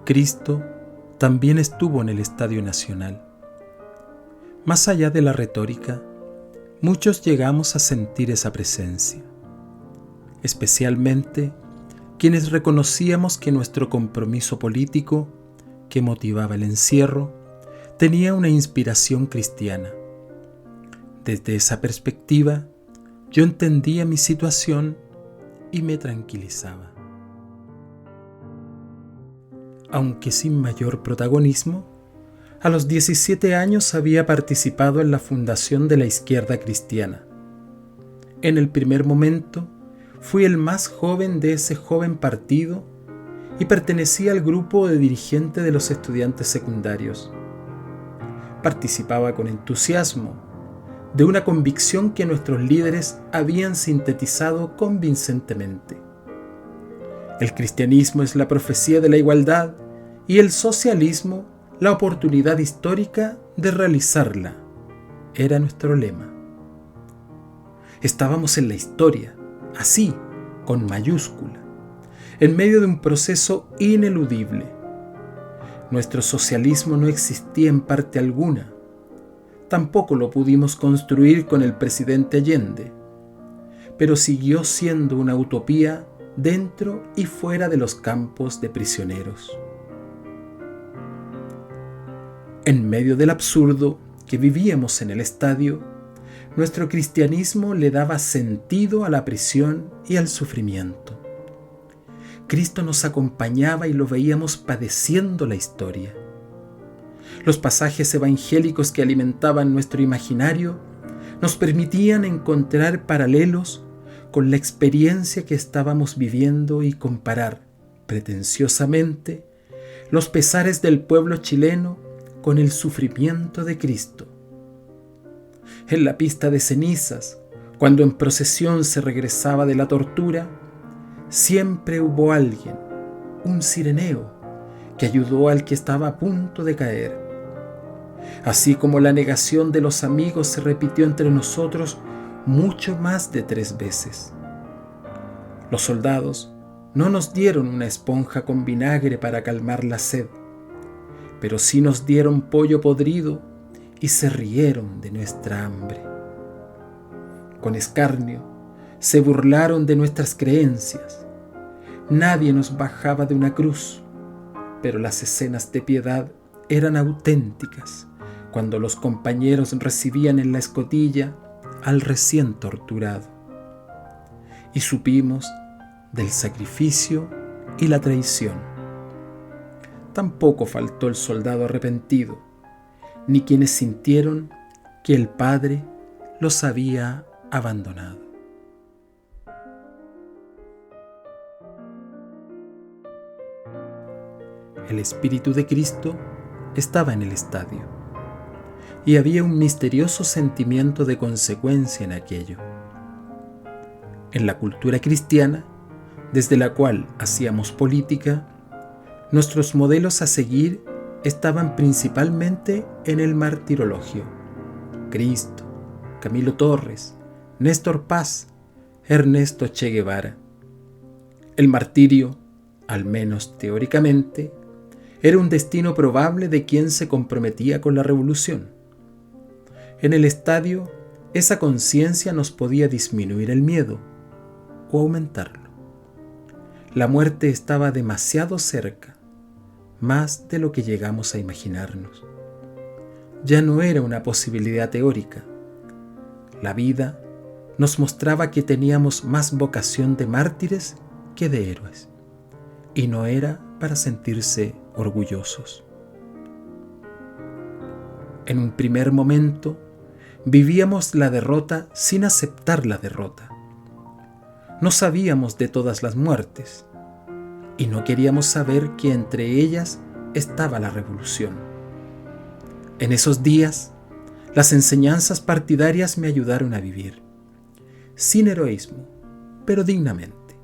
Cristo también estuvo en el Estadio Nacional. Más allá de la retórica, muchos llegamos a sentir esa presencia, especialmente quienes reconocíamos que nuestro compromiso político, que motivaba el encierro, tenía una inspiración cristiana. Desde esa perspectiva, yo entendía mi situación y me tranquilizaba. Aunque sin mayor protagonismo, a los 17 años había participado en la fundación de la Izquierda Cristiana. En el primer momento, fui el más joven de ese joven partido y pertenecía al grupo de dirigentes de los estudiantes secundarios. Participaba con entusiasmo de una convicción que nuestros líderes habían sintetizado convincentemente. El cristianismo es la profecía de la igualdad y el socialismo la oportunidad histórica de realizarla. Era nuestro lema. Estábamos en la historia, así, con mayúscula, en medio de un proceso ineludible. Nuestro socialismo no existía en parte alguna. Tampoco lo pudimos construir con el presidente Allende, pero siguió siendo una utopía dentro y fuera de los campos de prisioneros. En medio del absurdo que vivíamos en el estadio, nuestro cristianismo le daba sentido a la prisión y al sufrimiento. Cristo nos acompañaba y lo veíamos padeciendo la historia. Los pasajes evangélicos que alimentaban nuestro imaginario nos permitían encontrar paralelos con la experiencia que estábamos viviendo y comparar, pretenciosamente, los pesares del pueblo chileno con el sufrimiento de Cristo. En la pista de cenizas, cuando en procesión se regresaba de la tortura, siempre hubo alguien, un cireneo, que ayudó al que estaba a punto de caer. Así como la negación de los amigos se repitió entre nosotros mucho más de 3 veces. Los soldados no nos dieron una esponja con vinagre para calmar la sed, pero sí nos dieron pollo podrido y se rieron de nuestra hambre. Con escarnio se burlaron de nuestras creencias. Nadie nos bajaba de una cruz, pero las escenas de piedad eran auténticas cuando los compañeros recibían en la escotilla al recién torturado. Y supimos del sacrificio y la traición. Tampoco faltó el soldado arrepentido, ni quienes sintieron que el Padre los había abandonado. El Espíritu de Cristo estaba en el estadio, y había un misterioso sentimiento de consecuencia en aquello. En la cultura cristiana, desde la cual hacíamos política, nuestros modelos a seguir estaban principalmente en el martirologio. Cristo, Camilo Torres, Néstor Paz, Ernesto Che Guevara. El martirio, al menos teóricamente, era un destino probable de quien se comprometía con la revolución. En el estadio, esa conciencia nos podía disminuir el miedo o aumentarlo. La muerte estaba demasiado cerca, más de lo que llegamos a imaginarnos. Ya no era una posibilidad teórica. La vida nos mostraba que teníamos más vocación de mártires que de héroes, y no era para sentirse orgullosos. En un primer momento, vivíamos la derrota sin aceptar la derrota. No sabíamos de todas las muertes, y no queríamos saber que entre ellas estaba la revolución. En esos días, las enseñanzas partidarias me ayudaron a vivir, sin heroísmo, pero dignamente.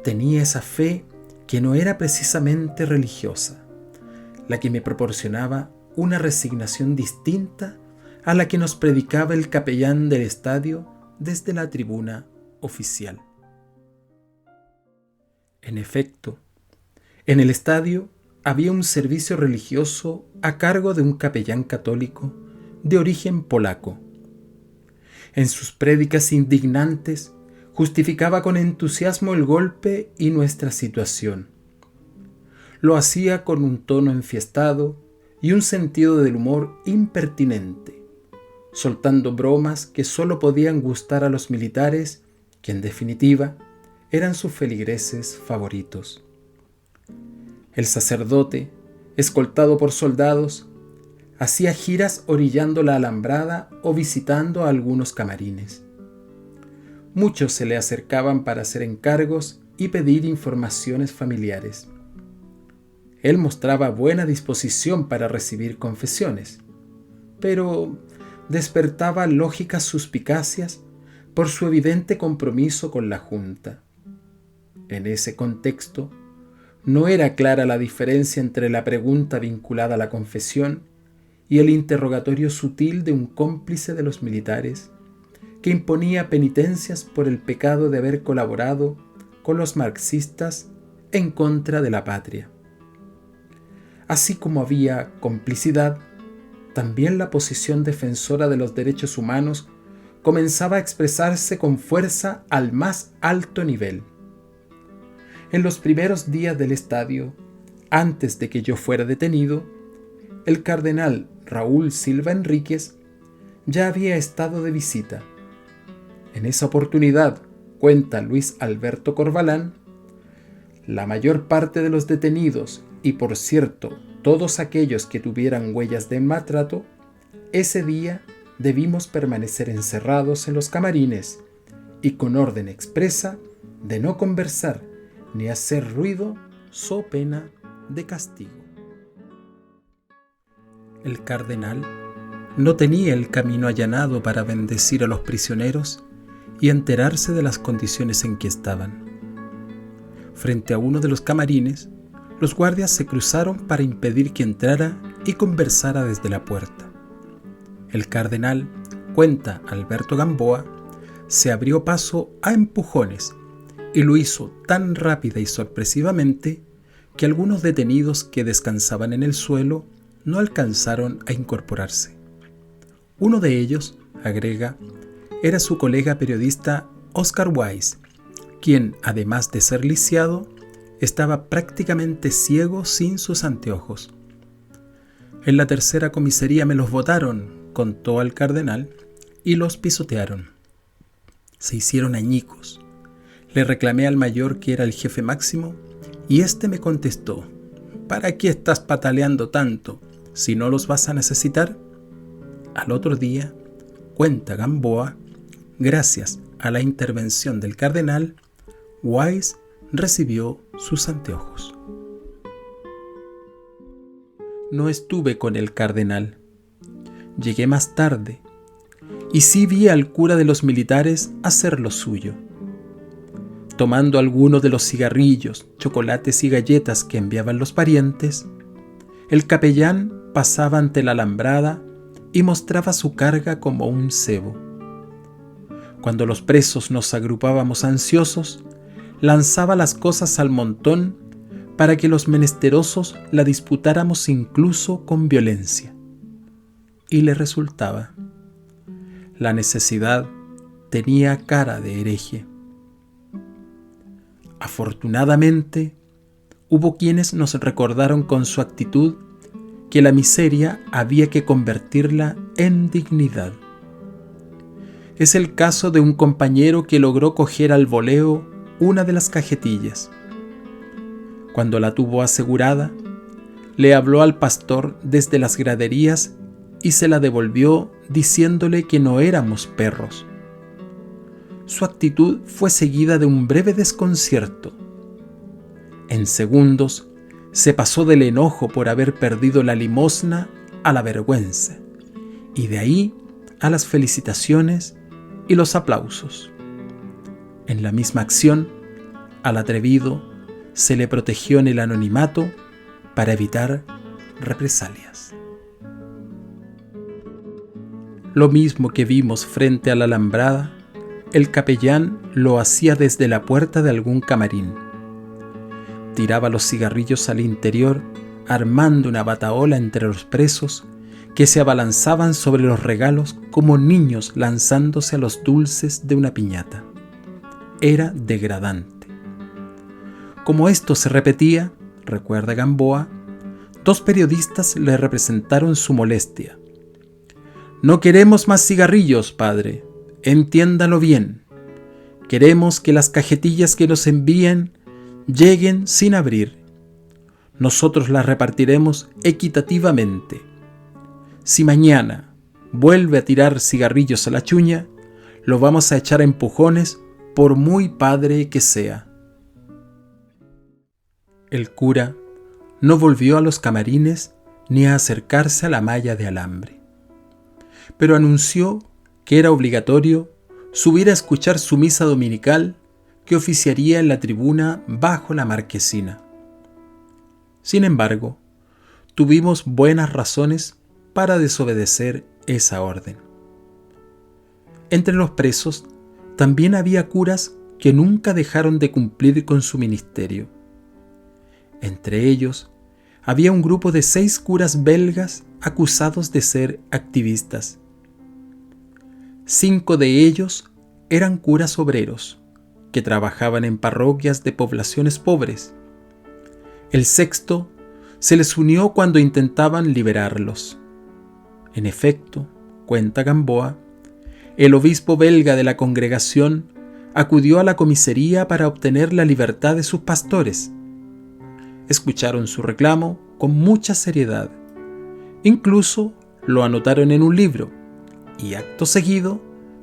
Tenía esa fe que no era precisamente religiosa, la que me proporcionaba una resignación distinta a la que nos predicaba el capellán del estadio desde la tribuna oficial. En efecto, en el estadio había un servicio religioso a cargo de un capellán católico de origen polaco. En sus prédicas indignantes justificaba con entusiasmo el golpe y nuestra situación. Lo hacía con un tono enfiestado y un sentido del humor impertinente, soltando bromas que solo podían gustar a los militares, que en definitiva eran sus feligreses favoritos. El sacerdote, escoltado por soldados, hacía giras orillando la alambrada o visitando a algunos camarines. Muchos se le acercaban para hacer encargos y pedir informaciones familiares. Él mostraba buena disposición para recibir confesiones, pero despertaba lógicas suspicacias por su evidente compromiso con la Junta. En ese contexto, no era clara la diferencia entre la pregunta vinculada a la confesión y el interrogatorio sutil de un cómplice de los militares que imponía penitencias por el pecado de haber colaborado con los marxistas en contra de la patria. Así como había complicidad, también la posición defensora de los derechos humanos comenzaba a expresarse con fuerza al más alto nivel. En los primeros días del estadio, antes de que yo fuera detenido, el cardenal Raúl Silva Enríquez ya había estado de visita. En esa oportunidad, cuenta Luis Alberto Corvalán, la mayor parte de los detenidos, y por cierto, todos aquellos que tuvieran huellas de maltrato, ese día debimos permanecer encerrados en los camarines y con orden expresa de no conversar ni hacer ruido so pena de castigo. El cardenal no tenía el camino allanado para bendecir a los prisioneros y enterarse de las condiciones en que estaban. Frente a uno de los camarines, los guardias se cruzaron para impedir que entrara y conversara desde la puerta. El cardenal, cuenta Alberto Gamboa, se abrió paso a empujones y lo hizo tan rápida y sorpresivamente que algunos detenidos que descansaban en el suelo no alcanzaron a incorporarse. Uno de ellos, agrega, era su colega periodista Oscar Weiss, quien, además de ser lisiado, estaba prácticamente ciego sin sus anteojos. En la tercera comisaría me los botaron, contó al cardenal, y los pisotearon. Se hicieron añicos. Le reclamé al mayor que era el jefe máximo y éste me contestó: ¿para qué estás pataleando tanto si no los vas a necesitar? Al otro día, cuenta Gamboa, gracias a la intervención del cardenal, Weiss recibió sus anteojos. No estuve con el cardenal. Llegué más tarde y sí vi al cura de los militares hacer lo suyo. Tomando algunos de los cigarrillos, chocolates y galletas que enviaban los parientes, el capellán pasaba ante la alambrada y mostraba su carga como un cebo. Cuando los presos nos agrupábamos ansiosos, lanzaba las cosas al montón para que los menesterosos la disputáramos incluso con violencia. Y le resultaba. La necesidad tenía cara de hereje. Afortunadamente, hubo quienes nos recordaron con su actitud que la miseria había que convertirla en dignidad. Es el caso de un compañero que logró coger al voleo una de las cajetillas. Cuando la tuvo asegurada, le habló al pastor desde las graderías y se la devolvió diciéndole que no éramos perros. Su actitud fue seguida de un breve desconcierto. En segundos se pasó del enojo por haber perdido la limosna a la vergüenza, y de ahí a las felicitaciones y los aplausos. En la misma acción, al atrevido se le protegió en el anonimato para evitar represalias. Lo mismo que vimos frente a la alambrada, el capellán lo hacía desde la puerta de algún camarín. Tiraba los cigarrillos al interior armando una batahola entre los presos que se abalanzaban sobre los regalos como niños lanzándose a los dulces de una piñata. Era degradante. Como esto se repetía, recuerda Gamboa, 2 periodistas le representaron su molestia. «No queremos más cigarrillos, padre. Entiéndalo bien. Queremos que las cajetillas que nos envíen lleguen sin abrir. Nosotros las repartiremos equitativamente. Si mañana vuelve a tirar cigarrillos a la chuña, lo vamos a echar a empujones por muy padre que sea». El cura no volvió a los camarines ni a acercarse a la malla de alambre, pero anunció que era obligatorio subir a escuchar su misa dominical que oficiaría en la tribuna bajo la marquesina. Sin embargo, tuvimos buenas razones para desobedecer esa orden. Entre los presos también había curas que nunca dejaron de cumplir con su ministerio. Entre ellos, había un grupo de 6 curas belgas acusados de ser activistas. 5 de ellos eran curas obreros, que trabajaban en parroquias de poblaciones pobres. El 6º se les unió cuando intentaban liberarlos. En efecto, cuenta Gamboa, el obispo belga de la congregación acudió a la comisaría para obtener la libertad de sus pastores. Escucharon su reclamo con mucha seriedad. Incluso lo anotaron en un libro y acto seguido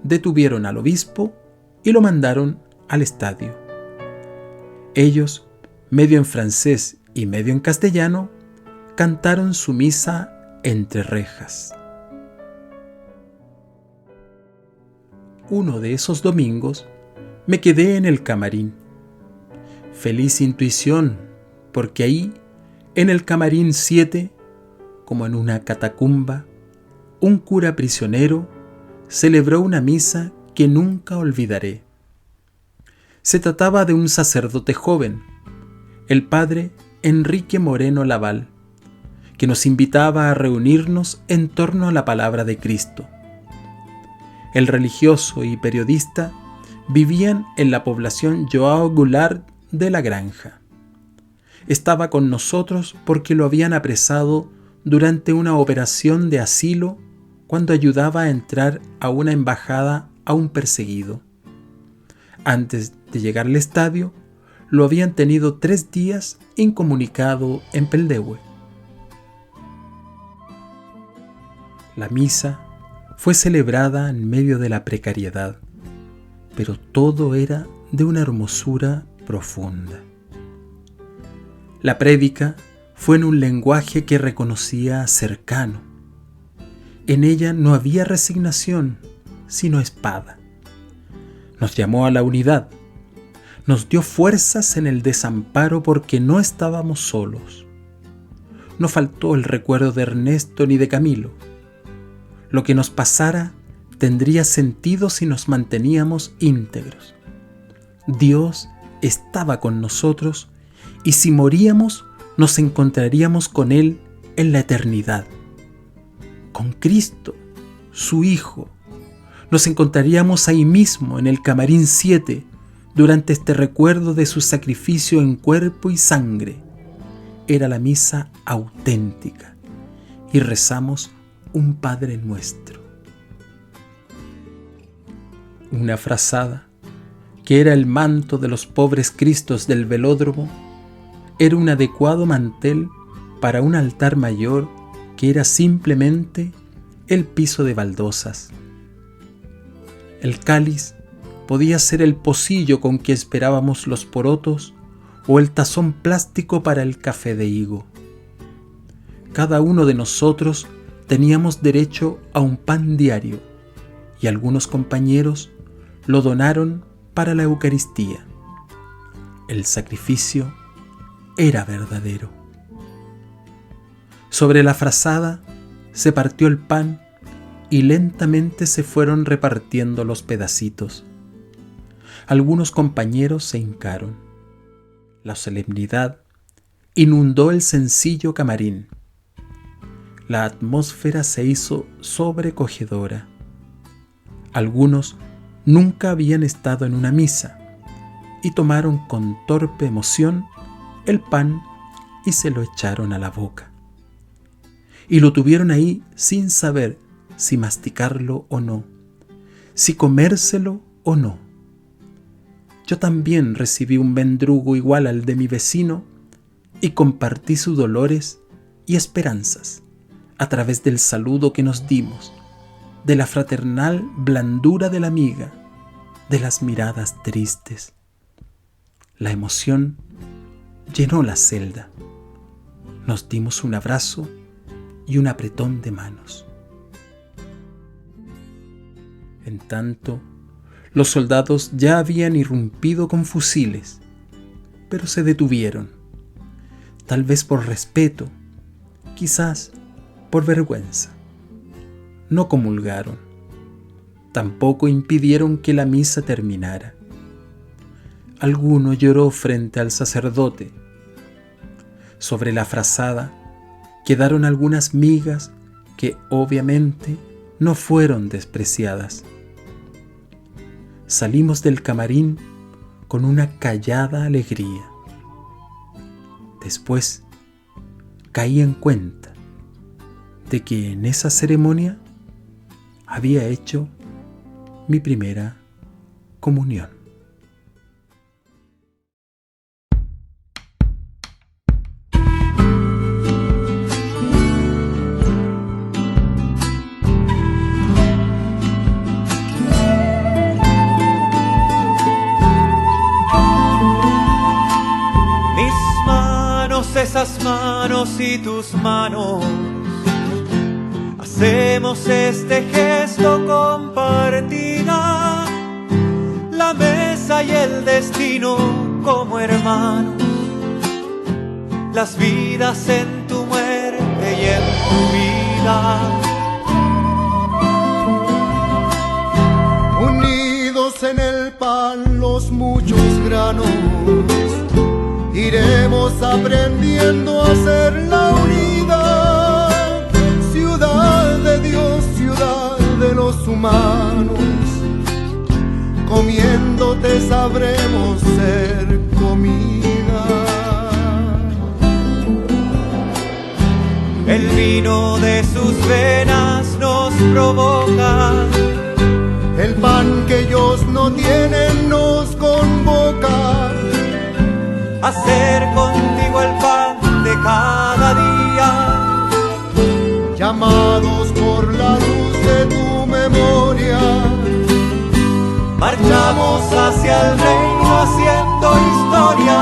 detuvieron al obispo y lo mandaron al estadio. Ellos, medio en francés y medio en castellano, cantaron su misa entre rejas. Uno de esos domingos me quedé en el camarín. Feliz intuición, porque ahí, en el camarín 7, como en una catacumba, un cura prisionero celebró una misa que nunca olvidaré. Se trataba de un sacerdote joven, el padre Enrique Moreno Laval, que nos invitaba a reunirnos en torno a la palabra de Cristo. El religioso y periodista vivían en la población Joao Goulart de la Granja. Estaba con nosotros porque lo habían apresado durante una operación de asilo cuando ayudaba a entrar a una embajada a un perseguido. Antes de llegar al estadio, lo habían tenido 3 días incomunicado en Peldewe. La misa fue celebrada en medio de la precariedad, pero todo era de una hermosura profunda. La prédica fue en un lenguaje que reconocía cercano. En ella no había resignación, sino espada. Nos llamó a la unidad. Nos dio fuerzas en el desamparo porque no estábamos solos. No faltó el recuerdo de Ernesto ni de Camilo. Lo que nos pasara tendría sentido si nos manteníamos íntegros. Dios estaba con nosotros y si moríamos nos encontraríamos con Él en la eternidad. Con Cristo, su Hijo, nos encontraríamos ahí mismo en el camarín 7 durante este recuerdo de su sacrificio en cuerpo y sangre. Era la misa auténtica y rezamos un Padre Nuestro. Una frazada, que era el manto de los pobres Cristos del velódromo, era un adecuado mantel para un altar mayor que era simplemente el piso de baldosas. El cáliz podía ser el pocillo con que esperábamos los porotos o el tazón plástico para el café de higo. Cada uno de nosotros teníamos derecho a un pan diario y algunos compañeros lo donaron para la Eucaristía. El sacrificio era verdadero. Sobre la frazada se partió el pan y lentamente se fueron repartiendo los pedacitos. Algunos compañeros se hincaron. La solemnidad inundó el sencillo camarín. La atmósfera se hizo sobrecogedora. Algunos nunca habían estado en una misa y tomaron con torpe emoción el pan y se lo echaron a la boca. Y lo tuvieron ahí sin saber si masticarlo o no, si comérselo o no. Yo también recibí un mendrugo igual al de mi vecino y compartí sus dolores y esperanzas a través del saludo que nos dimos, de la fraternal blandura de la amiga, de las miradas tristes. La emoción llenó la celda. Nos dimos un abrazo y un apretón de manos. En tanto, los soldados ya habían irrumpido con fusiles, pero se detuvieron, tal vez por respeto, quizás por vergüenza. No comulgaron, tampoco impidieron que la misa terminara. Alguno lloró frente al sacerdote. Sobre la frazada quedaron algunas migas que obviamente no fueron despreciadas. Salimos del camarín con una callada alegría. Después caí en cuenta de que en esa ceremonia había hecho mi primera comunión. Esas manos y tus manos, hacemos este gesto compartida, la mesa y el destino como hermanos, las vidas en tu muerte y en tu vida. Unidos en el pan los muchos granos, iremos aprendiendo a ser la unidad, ciudad de Dios, ciudad de los humanos. Comiéndote sabremos ser comida. El vino de sus venas nos provoca, el pan que ellos no tienen nos convoca. Hacer contigo el pan de cada día, llamados por la luz de tu memoria, marchamos hacia el reino haciendo historia,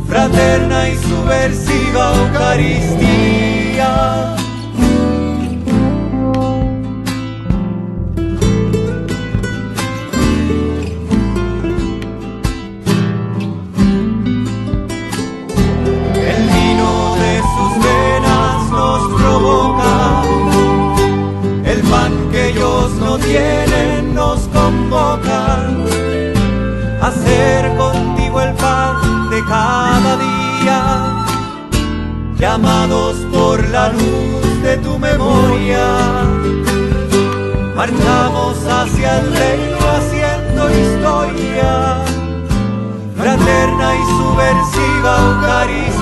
fraterna y subversiva Eucaristía. Tienen, nos convocan a hacer contigo el pan de cada día, llamados por la luz de tu memoria, marchamos hacia el reino haciendo historia, fraterna y subversiva Eucaristía.